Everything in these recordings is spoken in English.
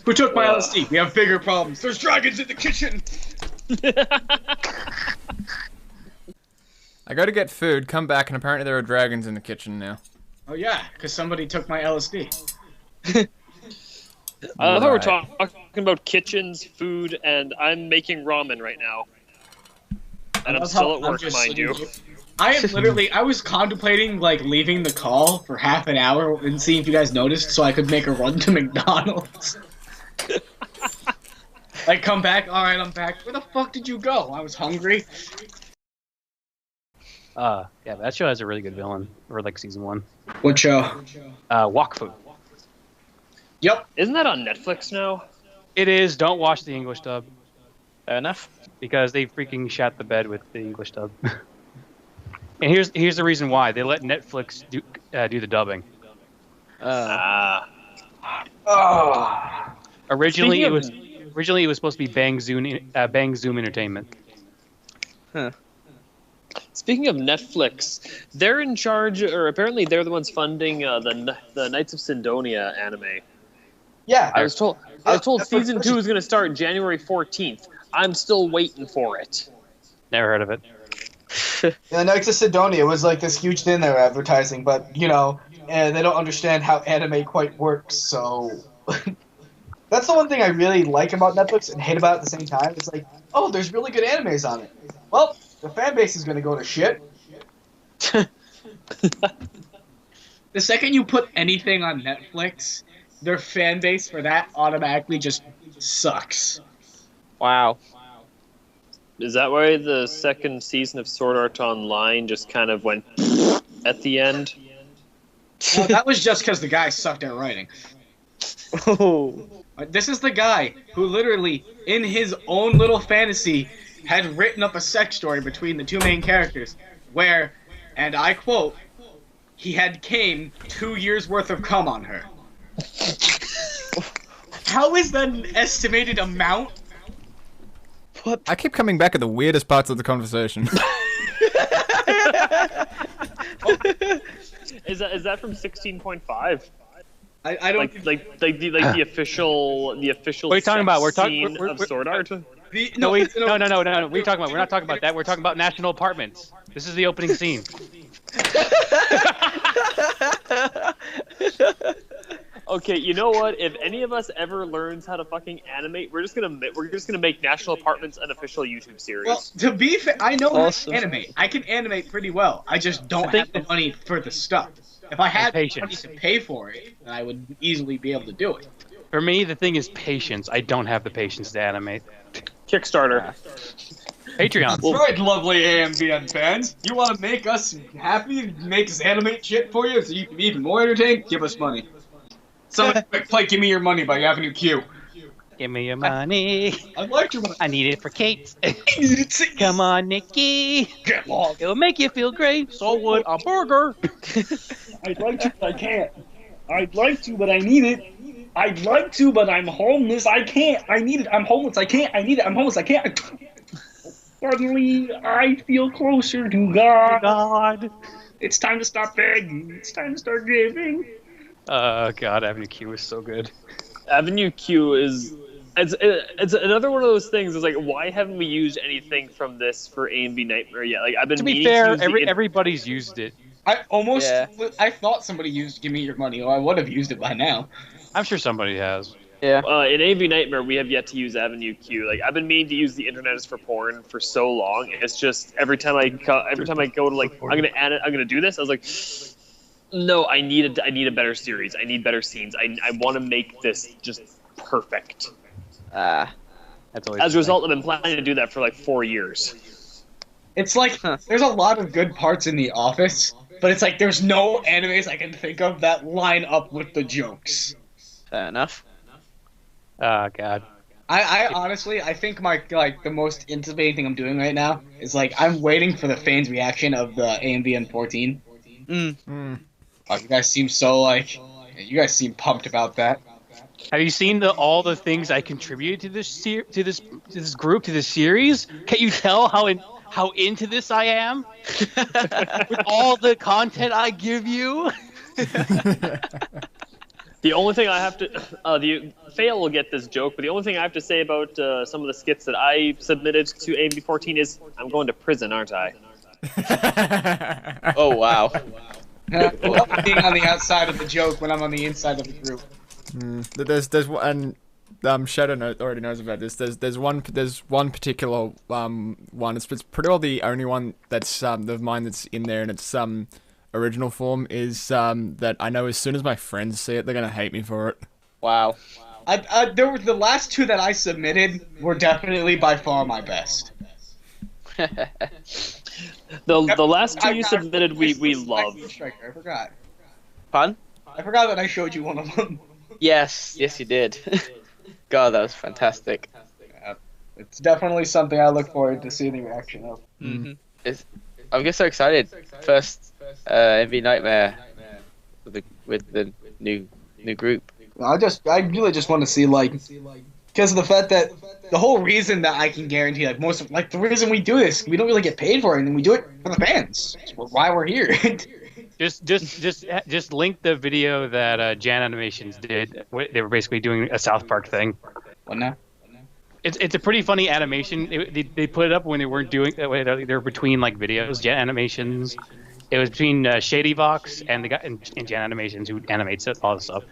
Who took my LSD? We have bigger problems. There's dragons in the kitchen! I go to get food, come back, and apparently there are dragons in the kitchen now. Oh yeah, because somebody took my LSD. I thought we were talking about kitchens, food, and I'm making ramen right now. And I'm still at work, mind you. I was contemplating, like, leaving the call for half an hour and seeing if you guys noticed so I could make a run to McDonald's. Like, come back, alright, I'm back. Where the fuck did you go? I was hungry. Yeah, that show has a really good villain, or like season 1. What show? Wakfu. Yep. Isn't that on Netflix now? It is. Don't watch the English dub. Fair enough. Because they freaking shat the bed with the English dub. And here's the reason why. They let Netflix do the dubbing. Originally it was supposed to be Bang Zoom Entertainment. Huh. Speaking of Netflix, they're in charge, or apparently they're the ones funding the Knights of Sidonia anime. Yeah. I was told season 2 is going to start January 14th. I'm still waiting for it. Never heard of it. Yeah, Knights of Sidonia was like this huge thing they were advertising, but, you know, they don't understand how anime quite works, so... That's the one thing I really like about Netflix and hate about it at the same time. It's like, oh, there's really good animes on it. Well, the fan base is going to go to shit. The second you put anything on Netflix, their fan base for that automatically just sucks. Wow. Is that why the second season of Sword Art Online just kind of went at the end? Well, that was just because the guy sucked at writing. Oh. This is the guy who literally, in his own little fantasy, had written up a sex story between the two main characters, where, and I quote, he had came 2 years worth of cum on her. How is that an estimated amount? What? I keep coming back at the weirdest parts of the conversation. Is that from 16.5? I don't like the official What are you talking about? We're talking of Sword Art. No. What are you talking about? We're not talking about that. We're talking about National Apartments. This is the opening scene. Okay, you know what? If any of us ever learns how to fucking animate, we're just gonna make National Apartments an official YouTube series. Well, to be fair, I know Awesome. how to animate. I can animate pretty well. I just don't have the money for the stuff. If I had the money to pay for it, then I would easily be able to do it. For me, the thing is patience. I don't have the patience to animate. Kickstarter. Patreon. That's right, lovely AMVN fans. You want to make us happy, make us animate shit for you so you can be even more entertained? Give us money. Someone quick play Give Me Your Money by Avenue Q. Give me your money. I'd like your money. I need it for Kate. I need it to Come on, Nikki. get lost. It'll make you feel great. So would a burger. I'd like to, but I can't. I'd like to, but I need it. I'd like to, but I'm homeless. I can't. I need it. I'm homeless. I can't. I need it. I'm homeless. I can't. Suddenly, I feel closer to God. God. It's time to stop begging. It's time to start giving. God, Avenue Q is so good. Avenue Q is it's another one of those things. Is like, why haven't we used anything from this for AMV Nightmare yet? Like, I've been To be meaning fair, to use everybody's used it. I almost, Yeah. I thought somebody used Give Me Your Money, or I would have used it by now. I'm sure somebody has. Yeah. in AMV Nightmare, we have yet to use Avenue Q. Like, I've been meaning to use the internet is for porn for so long. It's just every time I go to like, I'm gonna do this. I was like, no, I need a better series. I need better scenes. I want to make this just perfect. Ah. That's always As a result, I've been planning to do that for like 4 years. It's like, there's a lot of good parts in The Office, but it's like there's no animes I can think of that line up with the jokes. Fair enough. Oh, God. I honestly, I think the most intimidating thing I'm doing right now is like, I'm waiting for the fans' reaction of the AMVN 14. Mm. Oh, you guys seem you guys seem pumped about that. Have you seen all the things I contributed to this group, to this series? Can you tell how into this I am? With all the content I give you? The only thing I have to, the fail will get this joke, but the only thing I have to say about some of the skits that I submitted to AMV14 is I'm going to prison, aren't I? Oh wow. Being on the outside of the joke when I'm on the inside of the group. There's one. Shadow already knows about this. There's one particular one. It's pretty well the only one that's of mine that's in there, and its original form is that I know as soon as my friends see it, they're gonna hate me for it. Wow. There were the last two that I submitted were definitely by far my best. The last two you submitted, we love. I forgot. Fun? I forgot that I showed you one of them. Yes, you did. God, that was fantastic. Yeah, it's definitely something I look forward to seeing the reaction of. I'm just so excited. First MV Nightmare with the new group. I really just want to see, like, because of the fact that the whole reason that I can guarantee, like, the reason we do this, we don't really get paid for it, and we do it for the fans. That's why we're here. Just link the video that Jan Animations did. They were basically doing a South Park thing. What now? It's a pretty funny animation. They put it up when they weren't doing. They were between like videos. Jan Animations. It was between Shady Vox and the guy and Jan Animations who animates it, all the stuff.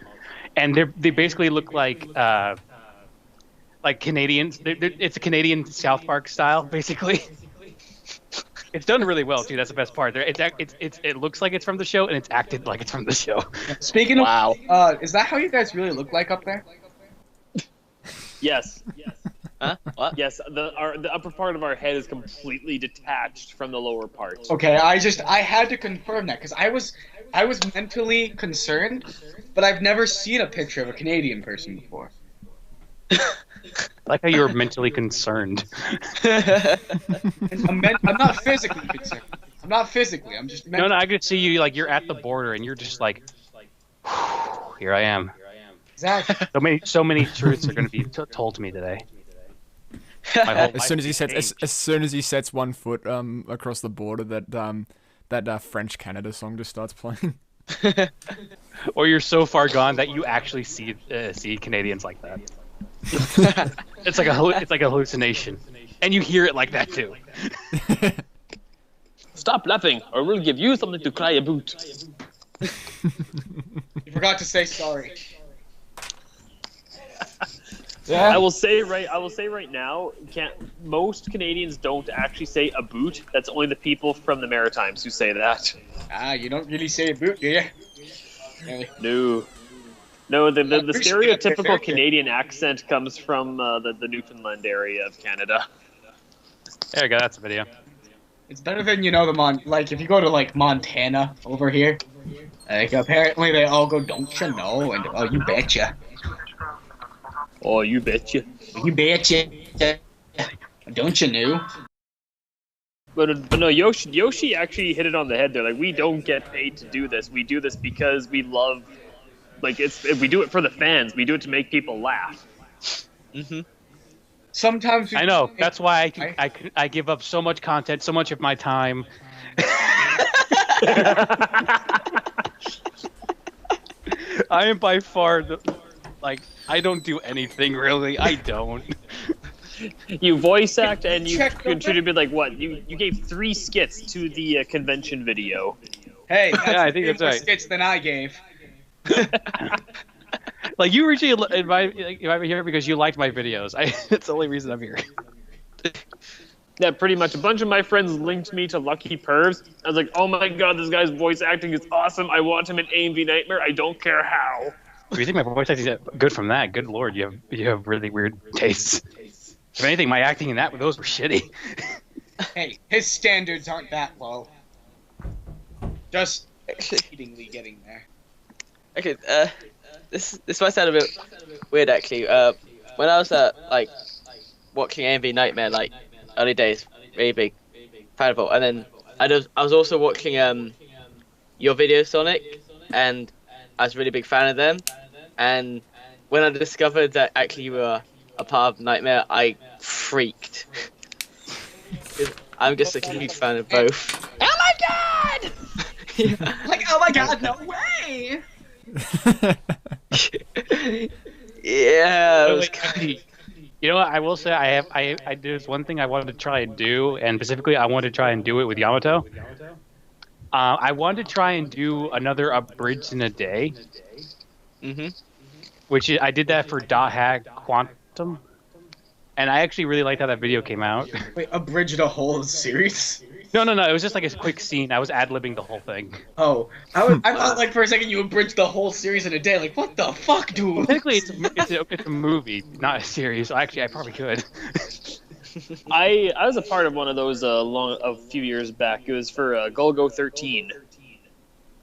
And they basically look like Canadians. It's a Canadian South Park style, basically. It's done really well too. That's the best part. It looks like it's from the show, and it's acted like it's from the show. Speaking of, Wow. Is that how you guys really look like up there? Yes. Huh? What? Yes, the upper part of our head is completely detached from the lower part. Okay, I had to confirm that because I was mentally concerned, but I've never seen a picture of a Canadian person before. I like how you were mentally concerned. I'm not physically concerned. I'm not physically. I'm just mentally. No, I could see you like you're at the border and you're just like, here I am. Exactly. So many truths are going to be told to me today. As soon as he sets 1 foot across the border, that French Canada song just starts playing. Or you're so far gone that you actually see Canadians like that. It's like a hallucination, and you hear it like that too. Stop laughing, or we'll give you something to cry about. You forgot to say sorry. I will say right now, most Canadians don't actually say a boot. That's only the people from the Maritimes who say that. You don't really say a boot, do you? No, the stereotypical Canadian accent comes from the Newfoundland area of Canada. There you go, that's a video. It's better than, like, if you go to, like, Montana over here, like, apparently they all go, don't you know, and, oh, you betcha. Oh, you betcha. You betcha. Don't you know? But no, Yoshi actually hit it on the head there. Like, we don't get paid to do this. We do this because we love, like, we do it for the fans. We do it to make people laugh. Mm-hmm. Sometimes I know. That's why I give up so much content, so much of my time. I am by far I don't do anything really. I don't. You voice act and you contributed like what? You gave 3 skits to the convention video. Hey, that's I think that's more right. skits than I gave. Like you originally invited me here because you liked my videos. That's the only reason I'm here. Yeah, pretty much. A bunch of my friends linked me to Lucky Pervs. I was like, oh my god, this guy's voice acting is awesome. I want him in AMV Nightmare. I don't care how. Do you think my voice acting is good from that? Good lord, you have really weird tastes. If anything, my acting in those were shitty. Hey, his standards aren't that low. Just exceedingly getting there. Okay, this might sound a bit weird actually. When I was watching AMV Nightmare, like early days, really big fan of it, and then I was also watching your video Sonic, and I was a really big fan of them. And when I discovered that actually you were a part of Nightmare, I freaked. I'm just a huge fan of both. Oh my god! Yeah. Like, oh my god, no way! Yeah. It was You know what? I will say I there's one thing I wanted to try and do, and specifically I wanted to try and do it with Yamato. I wanted to try and do another Abridged in a Day, which I did that for Dot Hack Quantum, and I actually really liked how that video came out. Wait, abridged a whole series? No, it was just like a quick scene. I was ad-libbing the whole thing. Oh, I thought like for a second you abridged the whole series in a day. Like, what the fuck, dude? Technically, it's a movie, not a series. So actually, I probably could. I was a part of one of those a few years back. It was for Golgo 13.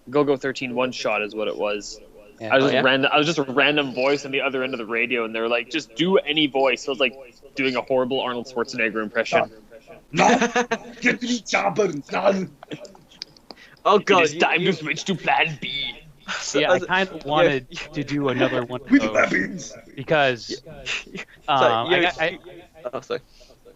Golgo 13 one shot is what it was. Yeah. I was just a random voice on the other end of the radio, and they're like, just do any voice. So it was like doing a horrible Arnold Schwarzenegger impression. No, get me chopper. No. Oh god, It is time to switch to Plan B. Yeah, I kind of wanted to do another one of With those weapons. because Sorry, oh, sorry.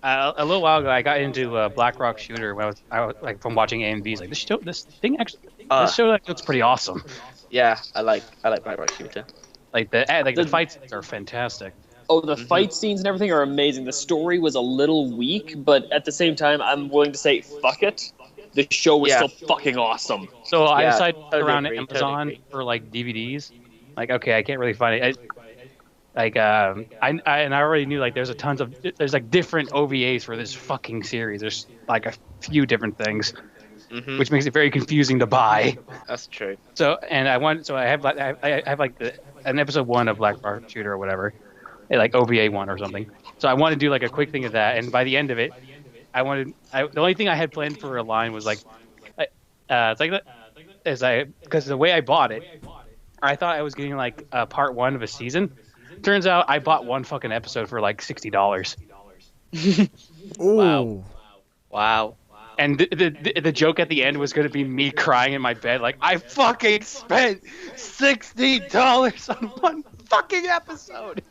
a little while ago I got into Black Rock Shooter when I was like from watching AMVs. Like this show like, looks pretty awesome. Yeah, I like Black Rock Shooter. Like the fights are fantastic. Oh, the fight scenes and everything are amazing. The story was a little weak, but at the same time, I'm willing to say, fuck it. The show was still fucking awesome. So I Yeah, decided to look totally around agree, Amazon totally agree. for like DVDs. Like, okay, I can't really find it. I already knew like there's like different OVAs for this fucking series. There's like a few different things, which makes it very confusing to buy. That's true. So I have like an episode 1 of Black Rock Shooter or whatever, like OVA 1 or something. So I wanted to do like a quick thing of that, and by the end of it, the only thing I had planned for a line was like, it's like because the way I bought it, I thought I was getting like part 1 of a season. Turns out I bought one fucking episode for like $60. Ooh. Wow. And the joke at the end was going to be me crying in my bed, like, I fucking spent $60 on one fucking episode.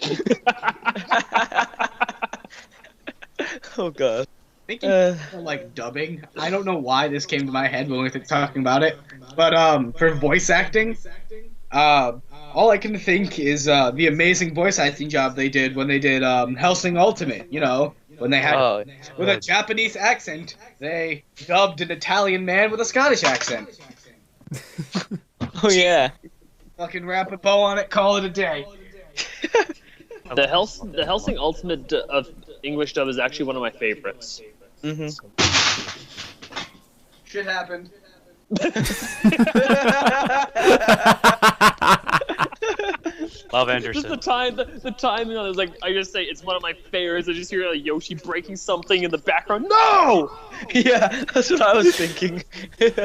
Oh god. Thinking of, like dubbing, I don't know why this came to my head when we were talking about it, but for voice acting, all I can think is the amazing voice acting job they did when they did Hellsing Ultimate. You know, when they had with a Japanese accent, they dubbed an Italian man with a Scottish accent. Oh yeah. Fucking wrap a bow on it, call it a day. The Hellsing Ultimate of English dub is actually one of my favorites. Shit happened. Love Just Anderson. the timing on it was like, I just say it's one of my favorites. I just hear like Yoshi breaking something in the background. No! Yeah, that's what I was thinking.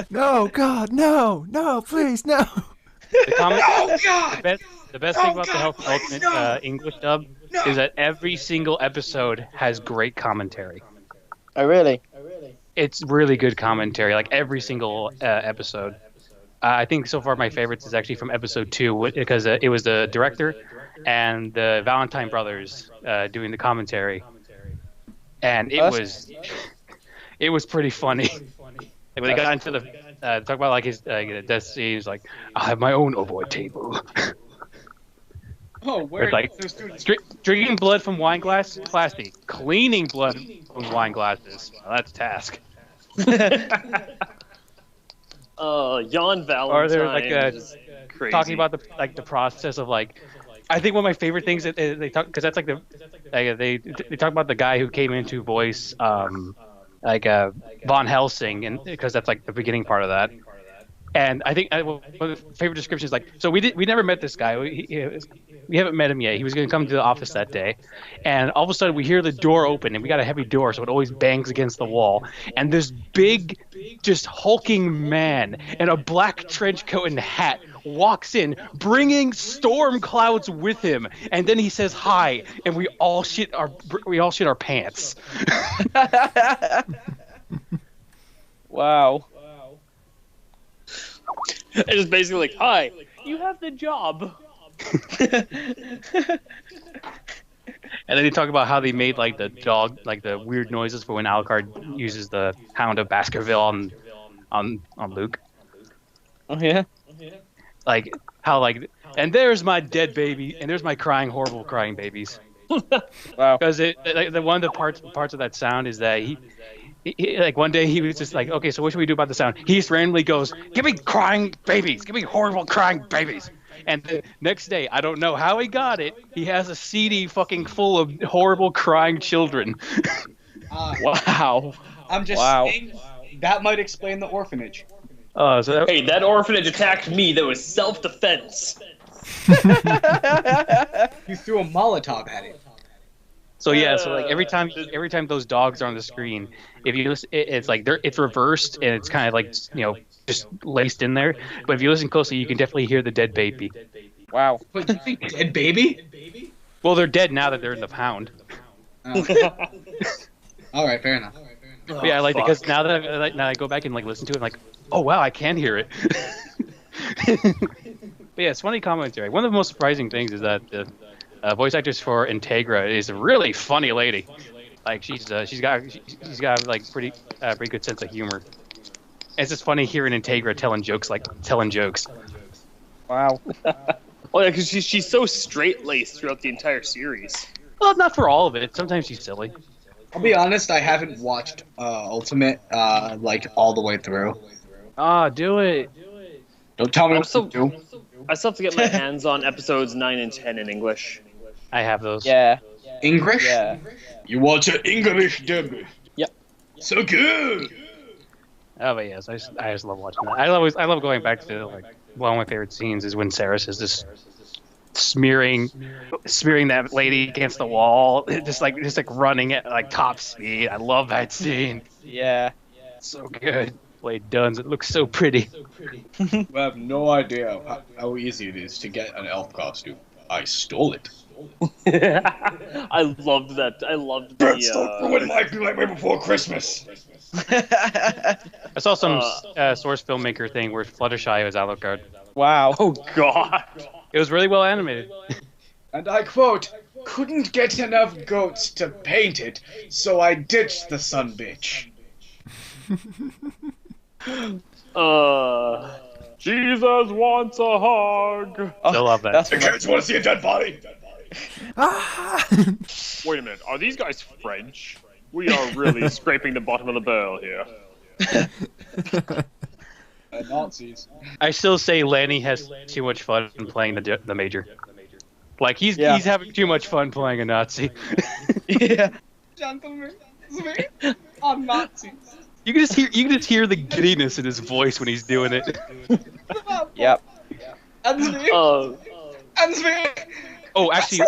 No, God, no, please, no. Oh God! The best thing about the Hellsing Ultimate English dub is that every single episode has great commentary. Oh really? It's really good commentary, like every single episode. I think so far my favorites is actually from episode 2 because it was the director and the Valentine brothers doing the commentary, and it was pretty funny. Like when they got into the talk about like his death scene, he's like, I have my own ovoid table. Oh, where It's like those students? drinking blood from wine glasses, plastic. Cleaning blood from wine glasses. Well, that's a task. Jan Valentine. Or they're like is crazy. talking about the process of like. I think one of my favorite things that they talk, because that's like they talk about the guy who came in to voice Von Helsing, and because that's like the beginning part of that. And I think one of the favorite descriptions is like, so we never met this guy. We haven't met him yet. He was going to come to the office that day, and all of a sudden we hear the door open, and we got a heavy door, so it always bangs against the wall. And this big, just hulking man in a black trench coat and hat walks in, bringing storm clouds with him, and then he says hi, and we all shit our pants. Wow. It's just basically like, hi, you have the job. And then they talk about how they made like the dog, like the weird noises for when Alucard uses the Hound of Baskerville on Luke. Oh yeah. like how like, and there's my dead baby, and there's my crying, horrible crying babies. Wow. Because the one of the parts of that sound is that he like one day he was just like, okay, so what should we do about the sound? He just randomly goes, give me crying babies, give me horrible crying babies. And the next day, I don't know how he got it, he has a CD fucking full of horrible crying children. Wow. I'm just Wow. saying that might explain the orphanage. Hey, that orphanage attacked me. That was self-defense. You threw a Molotov at it. So yeah, so like every time those dogs are on the screen, if you listen, it's like it's reversed and it's kind of like just laced in there. But if you listen closely, you can definitely hear the dead baby. Wow. Wait, you think dead baby? Well, they're dead now that they're in the pound. Oh. All right, fair enough. But yeah, I like it because now that I go back and like listen to it, I'm like, oh wow, I can hear it. But yeah, it's funny commentary. One of the most surprising things is that the voice actress for Integra is a really funny lady. Like she's got like pretty good sense of humor. It's just funny hearing Integra telling jokes. Wow. Well, yeah, because she's so straight-laced throughout the entire series. Well, not for all of it. Sometimes she's silly. I'll be honest, I haven't watched Ultimate like all the way through. Ah, do it. Don't tell me what Also- to do. I still have to get my hands on episodes 9 and 10 in English. I have those. Yeah. English? Yeah. You watch an English dub. Yep. So good. Oh, but yes, I just love watching that. I love going back to like one of my favorite scenes is when Saris is just smearing that lady against the wall, just like running at like top speed. I love that scene. Yeah. So good. Blade Duns. It looks so pretty. I have no idea how easy it is to get an elf costume. I stole it. I loved that. I loved the. ruin my Nightmare Before Christmas. I saw some Source filmmaker thing where Fluttershy was Alucard. Wow. Oh God. It was really well animated. And I quote, couldn't get enough goats to paint it, so I ditched the son bitch. Jesus wants a hug. Still love that. That's The kids want to see a dead body. Wait a minute. Are these guys French? We are really scraping the bottom of the barrel here. Nazis. I still say Lanny has too much fun playing the Major. Like he's having too much fun playing a Nazi. Yeah. Gentlemen, I'm Nazis. You can just hear the giddiness in his voice when he's doing it. Yep. Oh, actually,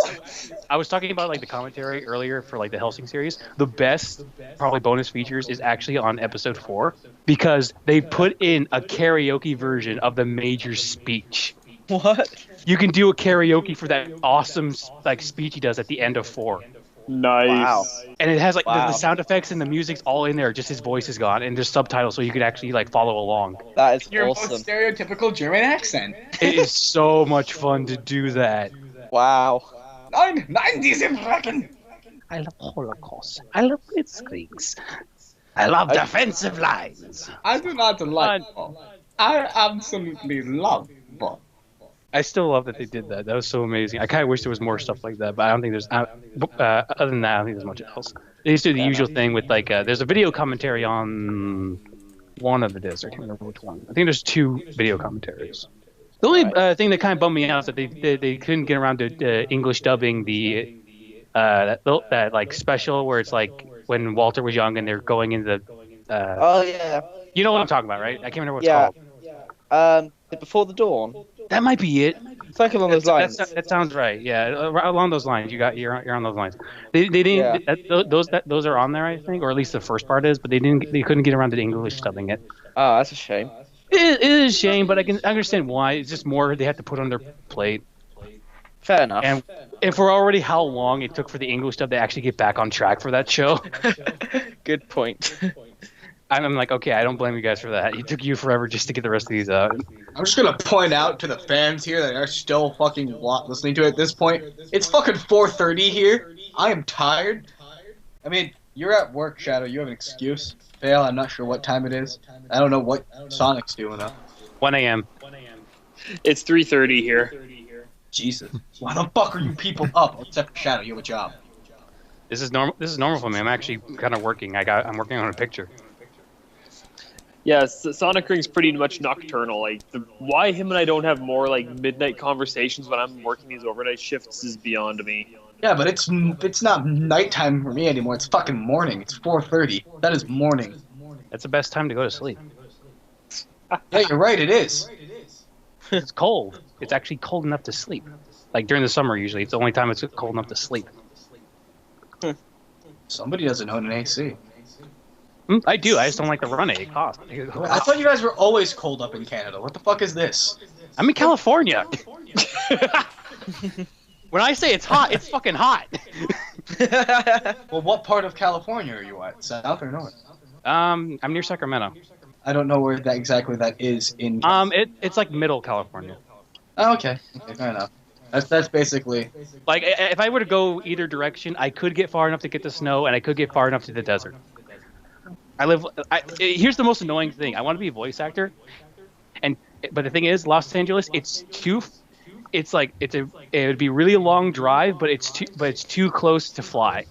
I was talking about like the commentary earlier for like the Helsing series. The best probably bonus features is actually on episode 4 because they put in a karaoke version of the Major's speech. What? You can do a karaoke for that awesome like speech he does at the end of 4. Nice. Wow. And it has like Wow. the sound effects and the music's all in there. Just his voice is gone, and there's subtitles so you could actually like follow along. That is Your awesome. most stereotypical German accent. It is so much fun to do that. Wow. Nein, diese Wrecken. I love Holocaust. I love blitzkriegs. I love defensive lines. I do not like ball. I absolutely love ball. I still love that they did that. That was so amazing. I kind of wish there was more stuff like that, but I don't think there's. Other than that, I don't think there's much else. They used to do the usual thing with like, there's a video commentary on one of the discs. I can't remember which one. I think there's 2 video commentaries. The only thing that kind of bummed me out is that they couldn't get around to English dubbing the that like special where it's like when Walter was young and they're going into the. Oh yeah. You know what I'm talking about, right? I can't remember what it's called. Before the Dawn. That might be it. Something along those lines. That sounds right. Yeah, along those lines. You're on those lines. They didn't. Yeah. Those are on there, I think, or at least the first part is, but they couldn't get around to English dubbing it. Oh, that's a shame. It is a shame, but I can understand why. It's just more they have to put on their plate. Fair enough. And for already how long it took for the English dub to actually get back on track for that show. Good point. I'm like, okay, I don't blame you guys for that. It took you forever just to get the rest of these out. I'm just gonna point out to the fans here that are still fucking listening to it at this point. It's fucking 4:30 here. I am tired. I mean, you're at work, Shadow. You have an excuse. Fail. I'm not sure what time it is. I don't know what Sonic's doing up. 1 a.m. It's 3:30 here. Jesus. Why the fuck are you people up? Except for Shadow, you have a job. This is normal. This is normal for me. I'm actually kind of working. I'm working on a picture. Yeah, Sonic Ring's pretty much nocturnal. Like, why him and I don't have more like midnight conversations when I'm working these overnight shifts is beyond me. Yeah, but it's not nighttime for me anymore. It's fucking morning. It's 4:30. That is morning. That's the best time to go to sleep. Yeah, you're right. It is. It's cold. It's actually cold enough to sleep. Like during the summer, usually it's the only time it's cold enough to sleep. Somebody doesn't own an AC. I do. I just don't like to run it. It costs. I thought you guys were always cold up in Canada. What the fuck is this? I'm in California. When I say it's hot, it's fucking hot. Well, what part of California are you at? South or north? I'm near Sacramento. I don't know where exactly that is in. It's like middle California. Oh, okay. Okay, fair enough. That's basically. Like if I were to go either direction, I could get far enough to get the snow, and I could get far enough to the desert. Here's the most annoying thing. I want to be a voice actor, but the thing is, Los Angeles, it would be really a long drive, but it's too close to fly.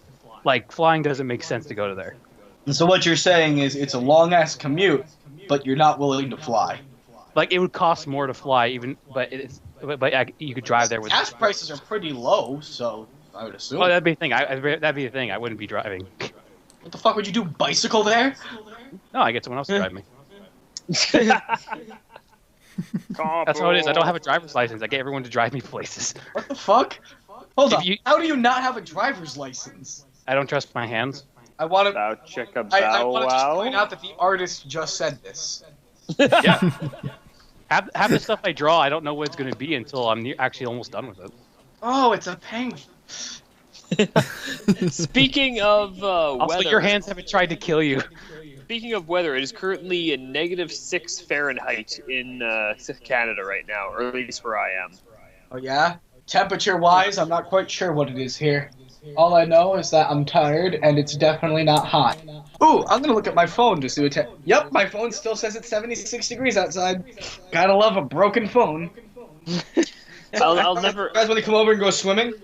Like flying doesn't make sense to go to there. And so what you're saying is it's a long ass commute, but you're not willing to fly. Like it would cost more to fly, you could drive there with. Gas prices are pretty low, so I would assume. Oh, that'd be a thing. That'd be a thing. I wouldn't be driving. What the fuck would you do? Bicycle there? No, I get someone else to drive me. That's how it is. I don't have a driver's license. I get everyone to drive me places. What the fuck? Hold on. How do you not have a driver's license? I don't trust my hands. I want to. I want to just point out that the artist just said this. Yeah. Half the stuff I draw, I don't know what it's going to be until I'm actually almost done with it. Oh, it's a penguin. Speaking of also, weather, your hands haven't tried to kill you. Speaking of weather, it is currently a -6 Fahrenheit in Canada right now, or at least where I am. Oh yeah? Temperature-wise, I'm not quite sure what it is here. All I know is that I'm tired, and it's definitely not hot. Ooh, I'm gonna look at my phone to see what Yep, my phone still says it's 76 degrees outside. Gotta love a broken phone. I'll never... You guys want to come over and go swimming?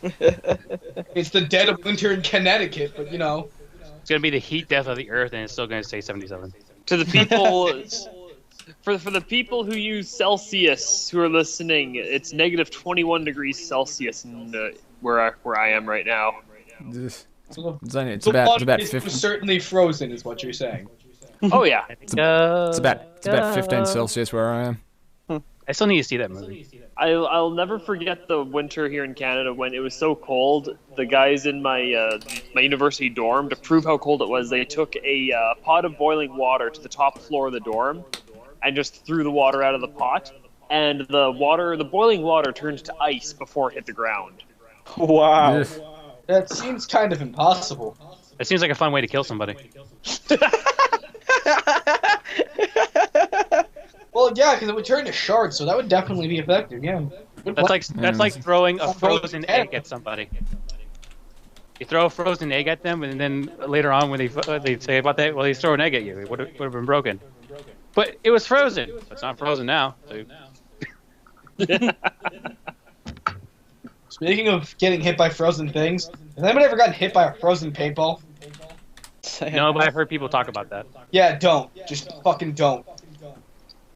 It's the dead of winter in Connecticut, but you know. It's going to be the heat death of the earth, and it's still going to stay 77. To the people... For the people who use Celsius who are listening, it's -21 degrees Celsius in, where I am right now. It's about 50. It's certainly frozen, is what you're saying. Oh yeah. It's about 15 Celsius where I am. I still need to see that movie. I'll never forget the winter here in Canada when it was so cold. The guys in my my university dorm, to prove how cold it was, they took a pot of boiling water to the top floor of the dorm and just threw the water out of the pot. And the boiling water turned to ice before it hit the ground. Wow. That seems kind of impossible. It seems like a fun way to kill somebody. Well, yeah, because it would turn to shards, so that would definitely be effective, yeah. That's like throwing a frozen egg at somebody. You throw a frozen egg at them, and then later on when they say about that, well, they throw an egg at you. It would have been broken. But it was frozen. It's not frozen now. So. Speaking of getting hit by frozen things, has anybody ever gotten hit by a frozen paintball? No, but I've heard people talk about that. Yeah, don't. Just fucking don't.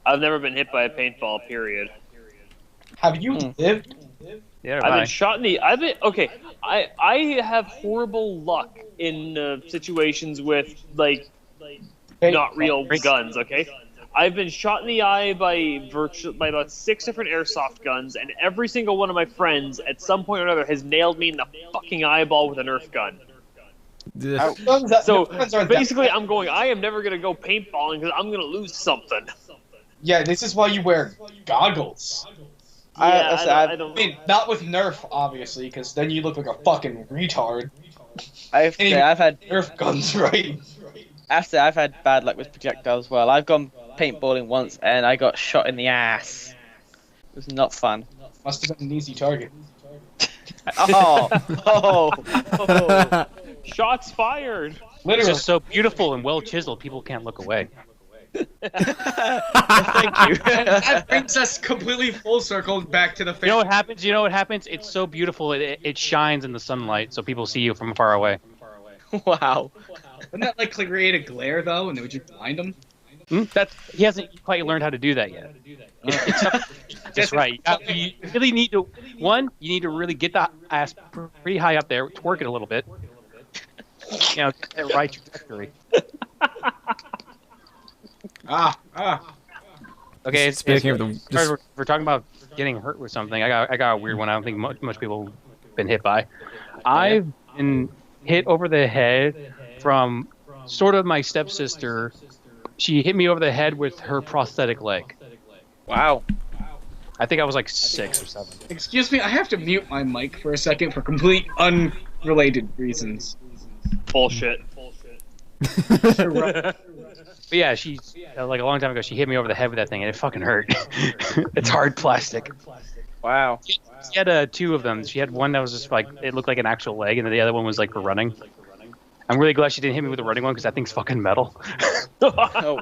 I've never been hit by a paintball, period. Have you lived? Yeah, I've been shot in the... I have horrible luck in situations with, like, not real guns, okay? I've been shot in the eye by about 6 different airsoft guns, and every single one of my friends, at some point or another, has nailed me in the fucking eyeball with a Nerf gun. So, basically, I'm going, I am never going to go paintballing because I'm going to lose something. Yeah, this is why you wear goggles. I mean, not with Nerf, obviously, because then you look like a fucking retard. I've had Nerf guns, right? After I've had bad luck with projectiles as well. I've gone paintballing once and I got shot in the ass. It was not fun. Must have been an easy target. Oh. Shots fired. It's just so beautiful and well chiseled, people can't look away. you. That brings us completely full circle back to the You know what happens? You know what happens? It's so beautiful. It shines in the sunlight, so people see you from far away. Wow. Wouldn't that like create a glare though, and it would just blind him? He hasn't quite learned how to do that yet. That's right. You really need to. One, you need to really get the ass pretty high up there, twerk it a little bit. You know, get that right trajectory. Okay. Speaking of the, we're talking about getting hurt with something. I got a weird one. I don't think much people have been hit by. I've been hit over the head from sort of my stepsister. She hit me over the head with her prosthetic leg. Wow. I think I was like 6 or 7. Excuse me, I have to mute my mic for a second for complete unrelated reasons. Bullshit. But yeah, she like a long time ago, she hit me over the head with that thing, and it fucking hurt. It's hard plastic. Wow. She had 2 of them. She had one that was just like, it looked like an actual leg, and then the other one was like for running. I'm really glad she didn't hit me with the running one because that thing's fucking metal. Oh.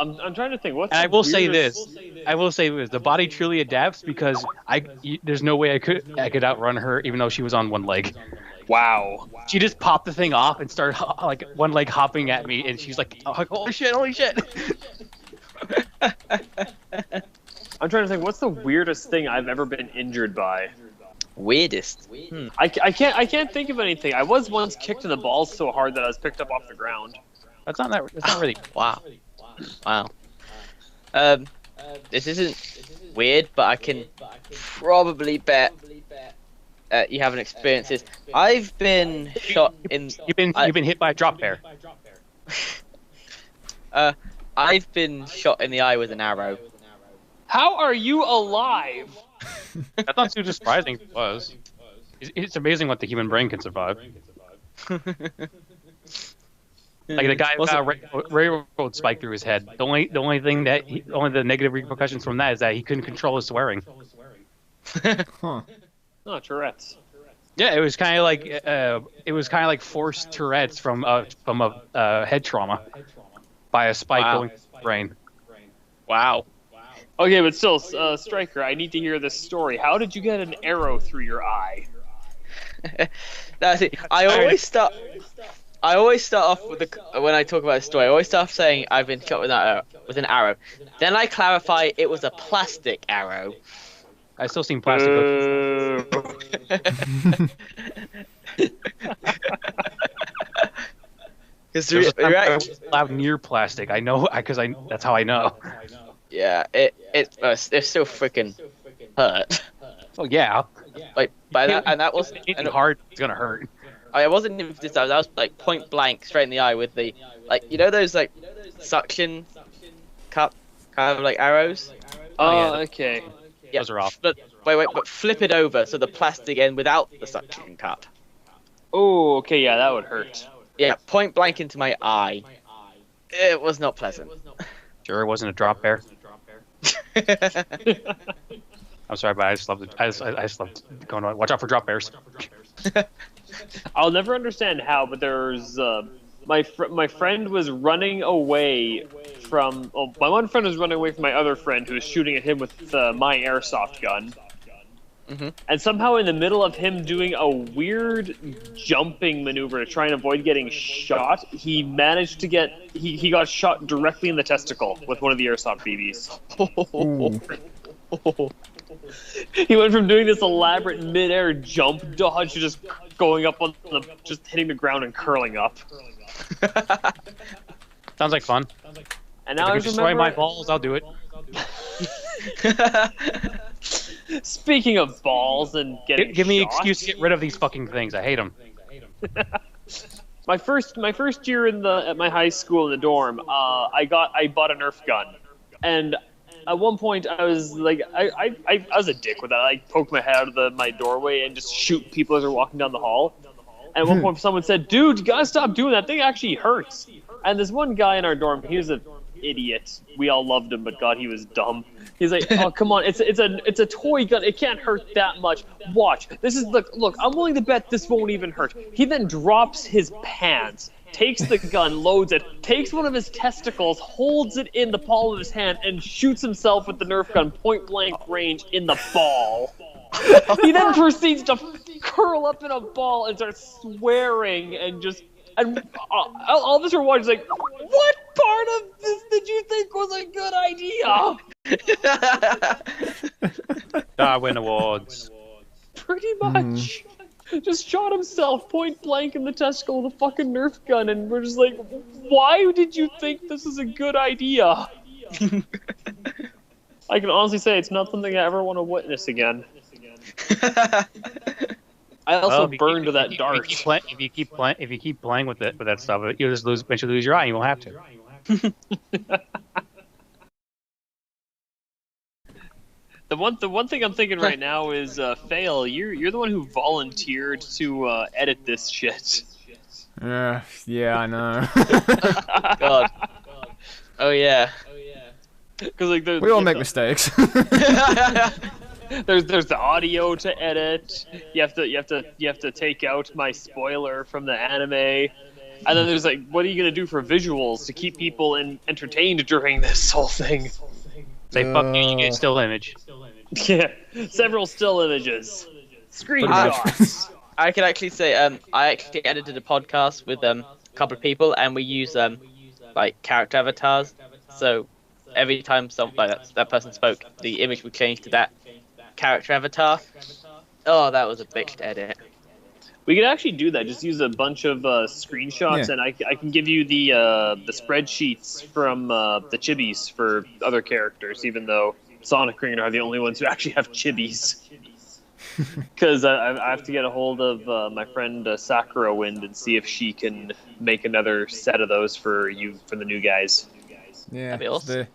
I'm trying to think. What's And I will say this. The body truly adapts because there's no way I could outrun her even though she was on one leg. Wow. She just popped the thing off and started like one leg hopping at me, and she's like, oh, holy shit. I'm trying to think. What's the weirdest thing I've ever been injured by? Weirdest. I can't think of anything. I was once kicked in the balls so hard that I was picked up off the ground. That's not really. Wow. This isn't weird, but I can probably bet you haven't experienced this. I've been shot in. You've been hit by a drop bear. I've been shot in the eye with an arrow. How are you alive? That's not too surprising. It was. It's amazing what the human brain can survive. Like the guy got a railroad spike through his head. The only the negative repercussions from that is that he couldn't control his swearing. huh. Oh, Tourette's. Yeah, it was kind of like forced Tourette's from a head trauma by a spike going through the brain. Wow. Okay, but still, Striker, I need to hear this story. How did you get an arrow through your eye? That's it. I always start off with when I talk about a story. I always start off saying I've been shot with an arrow. Then I clarify it was a plastic arrow. I still seen plastic. Because loud near plastic. I know because that's how I know. Yeah, it still freaking hurt. Oh yeah. Like by that, and that was hard. It's gonna hurt. I wasn't even just that was like point blank straight in the eye with the those like suction cup kind of like arrows. Oh, okay. Yeah. Those are off. But flip it over so the plastic end without the suction cup. Oh, okay, yeah, that would hurt. Yeah, point blank into my eye. It was not pleasant. Sure, it wasn't a drop bear. I'm sorry, but I just loved it. I just loved going on. Watch out for drop bears. I'll never understand how, but there's my friend was running away from. Oh, my one friend was running away from my other friend who was shooting at him with my airsoft gun. Mm-hmm. And somehow, in the middle of him doing a weird jumping maneuver to try and avoid getting shot, he managed to get he got shot directly in the testicle with one of the airsoft BBs. He went from doing this elaborate mid-air jump dodge to just going up on just hitting the ground and curling up. Sounds like fun. And now if I can destroy my balls, I'll do it. Speaking of balls and getting give me an shot, excuse to get rid of these fucking things. I hate them. My first year at my high school in the dorm, I bought a Nerf gun, and at one point I was like, I was a dick with that. I poked my head out of my doorway and just shoot people as they're walking down the hall. And at one point someone said, "Dude, you gotta stop doing that. Thing actually hurts." And this one guy in our dorm, he was an idiot. We all loved him, but God, he was dumb. He's like, "Oh, come on, it's a toy gun. It can't hurt that much. Watch. This is look. I'm willing to bet this won't even hurt." He then drops his pants takes the gun, loads it, takes one of his testicles, holds it in the palm of his hand, and shoots himself with the Nerf gun point blank range in the ball. He then proceeds to curl up in a ball and starts swearing and just. And all of us are watching like, what part of this did you think was a good idea? Darwin Awards. Pretty much. Just shot himself point blank in the testicle with a fucking Nerf gun, and we're just like, why did you think this is a good idea? I can honestly say it's not something I ever want to witness again. I also burned to that dart. If you keep playing with that stuff, you'll just eventually lose your eye. And you won't have to. The one thing I'm thinking right now is, Fail, you're the one who volunteered to edit this shit. Yeah, I know. God. Oh yeah. Because like We all make mistakes. There's the audio to edit. You have to take out my spoiler from the anime, and then there's like, what are you gonna do for visuals to keep people entertained during this whole thing? Say fuck you, you get still image. Yeah, several still images, screenshots. I can actually say I actually edited a podcast with a couple of people, and we use like character avatars. So every time that person spoke, the image would change to that character avatar. Oh, that was a bitch to edit. We could actually do that. Just use a bunch of screenshots, and I can give you the spreadsheets from the chibis for other characters, even though Sonic Ring are the only ones who actually have chibis. Because I have to get a hold of my friend Sakura Wind and see if she can make another set of those for the new guys. Yeah. That'd be awesome.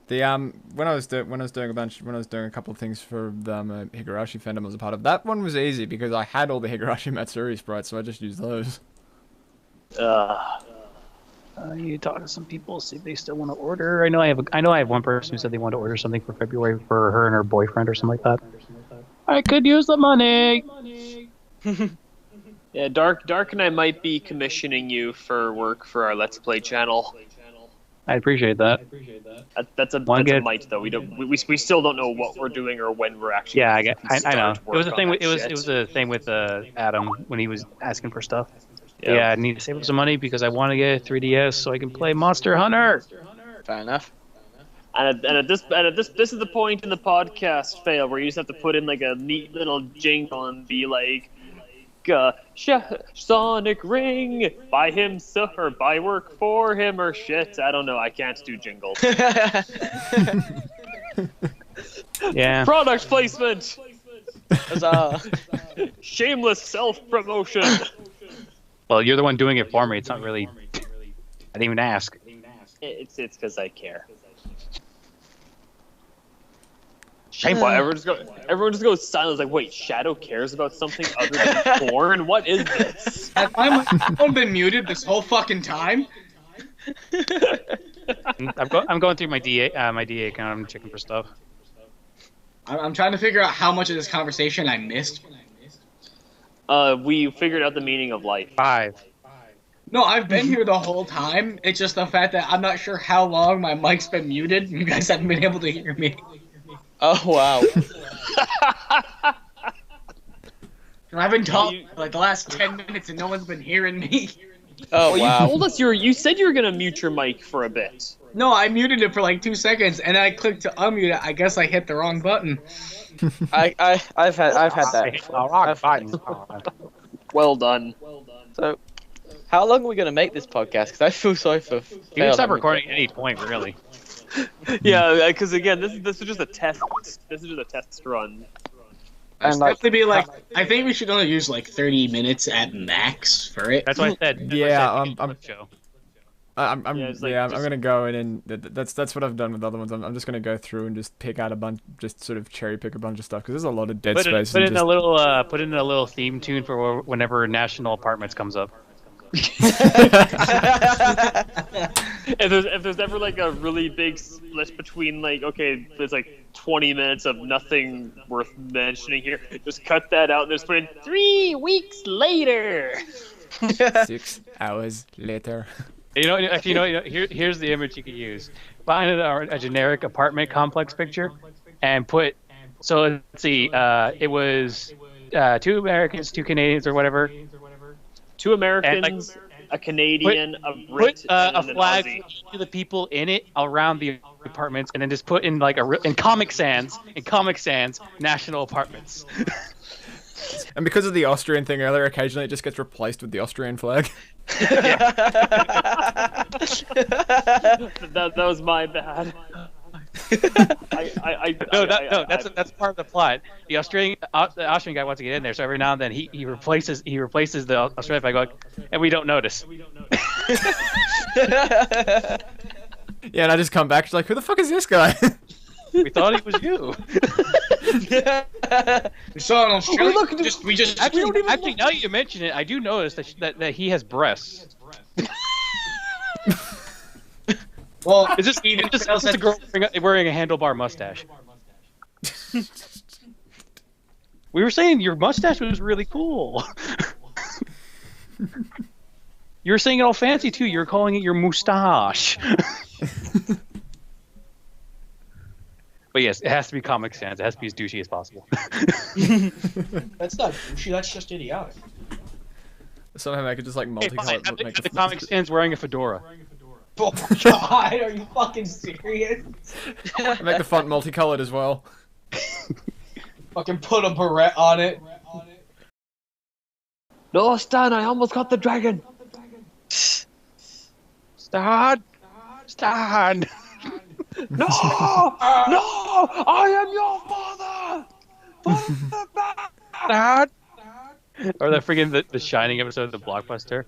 When I was doing a couple of things for the Higurashi fandom I was a part of, that one was easy because I had all the Higurashi Matsuri sprites, so I just used those. You talk to some people, see if they still want to order. I know I have one person who said they want to order something for February for her and her boyfriend or something like that. I could use the money. Yeah, Dark and I might be commissioning you for work for our Let's Play channel. I appreciate that. That's a might though. We still don't know what we're doing or when we're actually. Yeah, I know. It was a thing. It was a thing with Adam when he was asking for stuff. Yeah, I need to save up some money because I want to get a 3DS so I can play Monster Hunter. Fair enough. And at this is the point in the podcast, Fail, where you just have to put in like a neat little jingle and be like, Sonic Ring by him or by work for him or shit. I don't know. I can't do jingles. Yeah. Product placement. Huzzah. Shameless self-promotion. Well, you're the one doing it for me. It's not really. I didn't even ask. It's because I care. Shameful. Everyone just goes silent. Like, wait, Shadow cares about something other than porn? What is this? Has my microphone been muted this whole fucking time? I'm going through my DA account. I'm checking for stuff. I'm trying to figure out how much of this conversation I missed. We figured out the meaning of life. 5. No, I've been here the whole time. It's just the fact that I'm not sure how long my mic's been muted. You guys haven't been able to hear me. Oh wow. I've been talking for like the last 10 minutes and no one's been hearing me. Oh wow. You told us you said you were gonna mute your mic for a bit. No, I muted it for like 2 seconds and I clicked to unmute it. I guess I hit the wrong button. I've had that. Well done. So, how long are we gonna make this podcast? Because I feel sorry for. You can stop recording at any point, really. Yeah, because again, this is just a test. This is just a test run. And like, be like, I think we should only use like 30 minutes at max for it. That's what I said. I'm gonna go in and that's what I've done with other ones. I'm just gonna go through and just pick out a bunch, just sort of cherry pick a bunch of stuff because there's a lot of dead space. Put in a little theme tune for whenever National Apartments comes up. If there's ever like a really big split between like, okay, there's like 20 minutes of nothing worth mentioning here, just cut that out and just put in 3 weeks later. 6 hours later. Here's the image you could use. Find a generic apartment complex picture, and put. So let's see. It was 2 Americans, 2 Canadians, or whatever. 2 Americans, a Canadian, a Brit, Put and a an flag Aussie. to the people in it around the apartments, and then just put in in Comic Sans, national apartments. And because of the Austrian thing earlier, occasionally it just gets replaced with the Austrian flag. that was my bad. That's part of the plot. The Australian guy wants to get in there, so every now and then he replaces the Australian flag, and we don't notice. Yeah, and I just come back, she's like, who the fuck is this guy? We thought he was you. We saw an Australian. We just Actually, now you mention it, I do notice that he has breasts. Well, It's just a girl wearing a handlebar mustache. We were saying your mustache was really cool. You were saying it all fancy too. You were calling it your moustache. But yes, it has to be Comic Sans. It has to be as douchey as possible. That's not douchey. That's just idiotic. Somehow I could just like multicolour. The Comic Sans wearing a fedora. Oh my god, are you fucking serious? Make the font multicolored as well. Fucking put a beret on it. No, Stan, I almost got the dragon. Stan! No! No! I am your father! Stan! Or that freaking the Shining episode of the Blockbuster.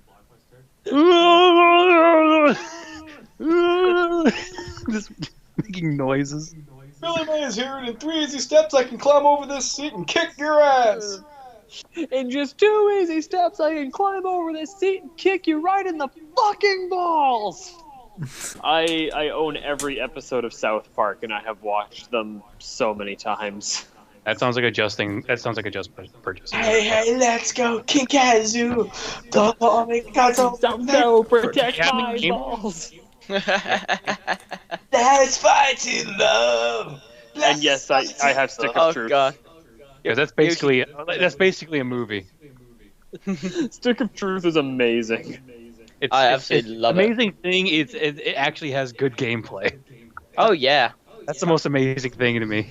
Just making noises. Billy May is here, and in 3 easy steps I can climb over this seat and kick your ass. In just 2 easy steps, I can climb over this seat and kick you right in the fucking balls! I own every episode of South Park, and I have watched them so many times. That sounds like a just purchase. Hey, let's go, Kinkazoo. So protect Yeah, my game. balls! Let's fight in love. And yes, I have Stick of Truth. Oh god. Yeah, that's basically a movie. Stick of Truth is amazing. I absolutely love it. Amazing thing is it actually has good gameplay. Oh yeah. That's the most amazing thing to me.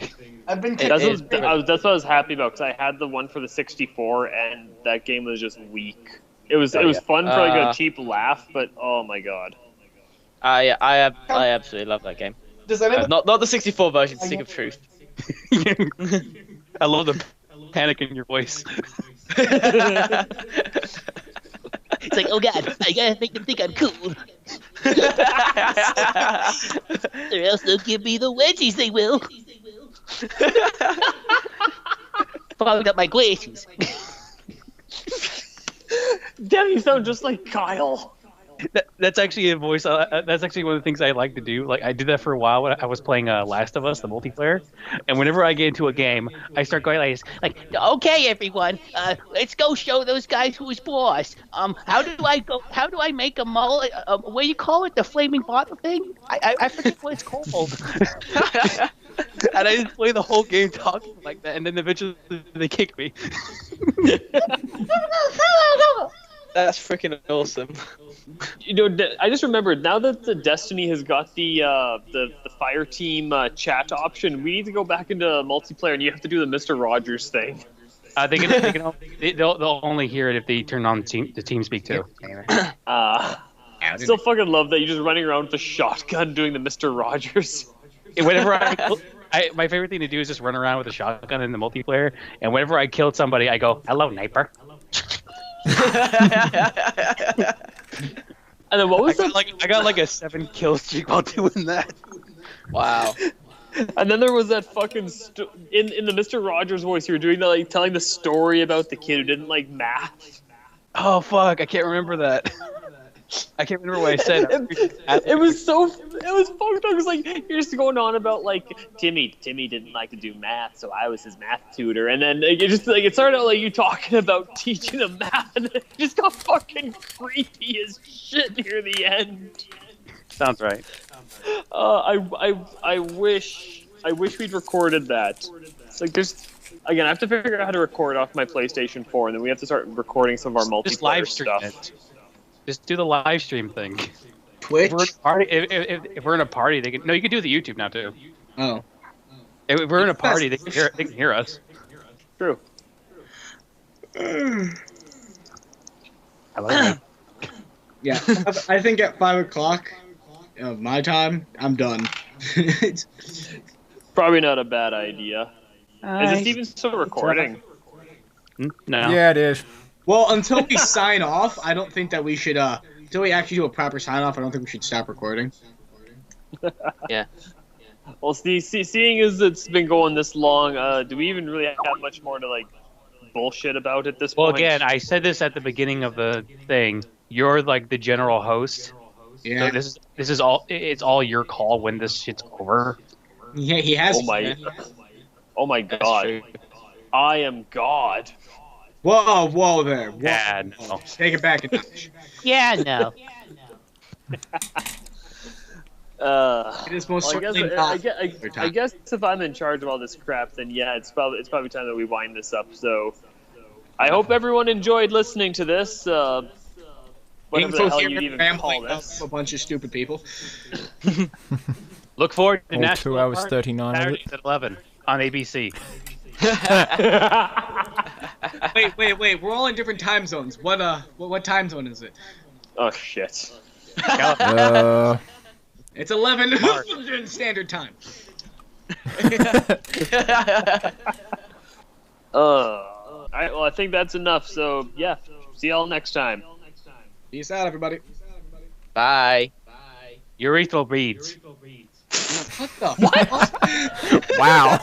I've been That's is what I was happy about, because I had the one for the 64, and that game was just weak. It was fun for like a cheap laugh, but oh my god. I absolutely love that game. Does anyone? Not the 64 version, Stick of Truth. I love the panic in your voice. It's like, oh god, I gotta make them think I'm cool. Or else they'll give me the wedgies, they will. Fogged up my glasses. Damn, you sound just like Kyle. That's actually a voice. That's actually one of the things I like to do. Like I did that for a while when I was playing Last of Us, the multiplayer. And whenever I get into a game, I start going like this, like, Okay, everyone, let's go show those guys who's boss. How do I make a mullet? What do you call it? The flaming bottle thing? I forget what it's called. and I just play the whole game talking like that, and then eventually they kick me. That's freaking awesome. You know, I just remembered, now that the Destiny has got the fire team chat option, we need to go back into multiplayer, and you have to do the Mr. Rogers thing. They'll only hear it if they turn on the TeamSpeak too. Still fucking love that you're just running around with a shotgun doing the Mr. Rogers. Whenever my favorite thing to do is just run around with a shotgun in the multiplayer, and whenever I killed somebody, I go, "Hello, sniper." And then what was that? I got like a 7 kill streak while doing that. Wow. And then there was that fucking in the Mr. Rogers voice, you were doing that, like telling the story about the kid who didn't like math. Oh fuck, I can't remember that. I can't remember what I said. It was fucked up. It was like you're just going on about like Timmy didn't like to do math, so I was his math tutor, and then like, it started out like you talking about teaching him math, and it just got fucking creepy as shit near the end. Sounds right. I wish we'd recorded that. It's like I have to figure out how to record off my PlayStation 4, and then we have to start recording some of our multiplayer Just live stream stuff. it. Just do the live stream thing. Twitch. If we're in a party, they can. No, you can do the YouTube now too. Oh. If we're in a party, they can hear us. True. I like that. Yeah, I think at 5 o'clock of my time, I'm done. Probably not a bad idea. Is this even still recording? No. Yeah, it is. Well, until we sign off, I don't think that we should, until we actually do a proper sign off, I don't think we should stop recording. Yeah. Well, seeing as it's been going this long, do we even really have much more to like bullshit about at this Well, point? again, I said this at the beginning of the thing. You're like the general host. Yeah. So this is all. It's all your call when this shit's over. Yeah, he has. Oh my God! I am God. Whoa there. Whoa. Yeah, no. Take it back a notch. Yeah, no. It is most Well, certainly not. I guess if I'm in charge of all this crap, then yeah, it's probably time that we wind this up. So I hope everyone enjoyed listening to this. Whatever the hell you even call this. A bunch of stupid people. Look forward to All National 2 hours Park 39 of it. Saturdays at 11 on ABC. Wait. We're all in different time zones. What time zone is it? Oh shit! It's 11 Standard Time. Well, I think that's enough. So yeah, see y'all next time. Peace out, everybody. Bye. Urethral beads. What the? What? Wow.